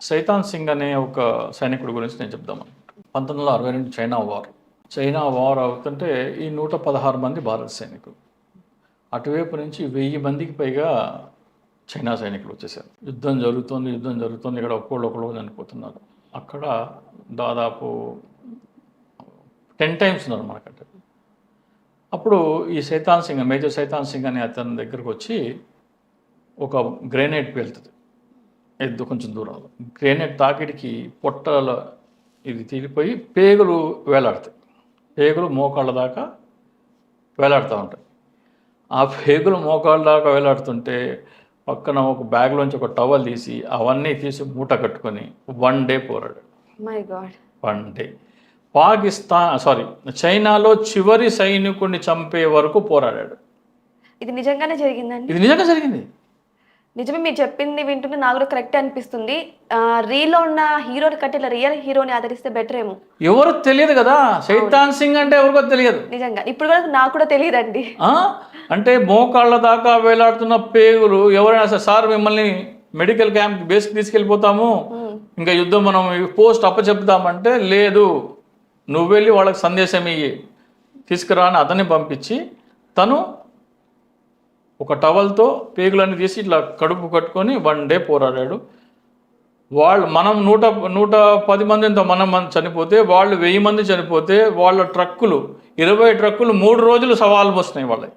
సైతాన్ సింగ్ అనే ఒక సైనికుడి గురించి నేను చెప్దామని. 1962 చైనా వార్ అవుతుంటే ఈ 116 మంది భారత సైనికులు, అటువైపు నుంచి 1000 మందికి పైగా చైనా సైనికులు వచ్చేసారు. యుద్ధం జరుగుతుంది, ఇక్కడ ఒకళ్ళు చనిపోతున్నారు. అక్కడ దాదాపు 10 టైమ్స్ ఉన్నారు మనకంటే. అప్పుడు ఈ సైతాన్ సింగ్, మేజర్ సైతాన్ సింగ్ అనే అతని దగ్గరకు వచ్చి ఒక గ్రెనేడ్ పేలుతుంది కొంచెం దూరంలో. గ్రెనేడ్ తాకిడికి పొట్టల ఇది తీరిపోయి పేగులు వేలాడతాయి. పేగులు మోకాళ్ళ దాకా వేలాడుతూ ఉంటాయి. ఆ పేగులు మోకాళ్ళ దాకా వేలాడుతుంటే పక్కన ఒక బ్యాగ్లోంచి ఒక టవల్ తీసి అవన్నీ తీసి మూట కట్టుకొని 1 డే పోరాడు. My God. 1 డే. చైనాలో చివరి సైనికుడిని చంపే వరకు పోరాడాడు. ఇది నిజంగానే జరిగిందండి? ఇది నిజంగా జరిగింది. నిజమే, మీరు చెప్పింది వింటుంటే నాకు కూడా కరెక్ట్ అనిపిస్తుంది. రీల్లో ఉన్న హీరోని కంటే ఇలా రియల్ హీరోని ఆదరిస్తే బెటర్ ఏమో. ఎవరో తెలియదు కదా, సైతాన్ సింగ్ అంటే ఎవరికో తెలియదు. నిజంగా ఇప్పుడు వరకు నాకు కూడా తెలియదండి. అంటే మోకాళ్ళ దాకా వేలాడుతున్న పేగులు ఎవరైనా సార్ మిమ్మల్ని మెడికల్ క్యాంప్ బేస్కి తీసుకెళ్ళిపోతాము, ఇంకా యుద్ధం మనం పోస్ట్ అప్పచెప్తామంటే లేదు, నువ్వు వెళ్ళి వాళ్ళకి సందేశం ఇయ్యి, తీసుకురా అని అతన్ని పంపించి తను ఒక టవల్తో పేగులన్నీ తీసి ఇట్లా కడుపు కట్టుకొని 1 డే పోరాడాడు. మనం 110 మందితో మనం చనిపోతే, వాళ్ళు 1000 మంది చనిపోతే, వాళ్ళ ట్రక్కులు 20 ట్రక్కులు 3 రోజులు సవాలు వస్తున్నాయి వాళ్ళకి.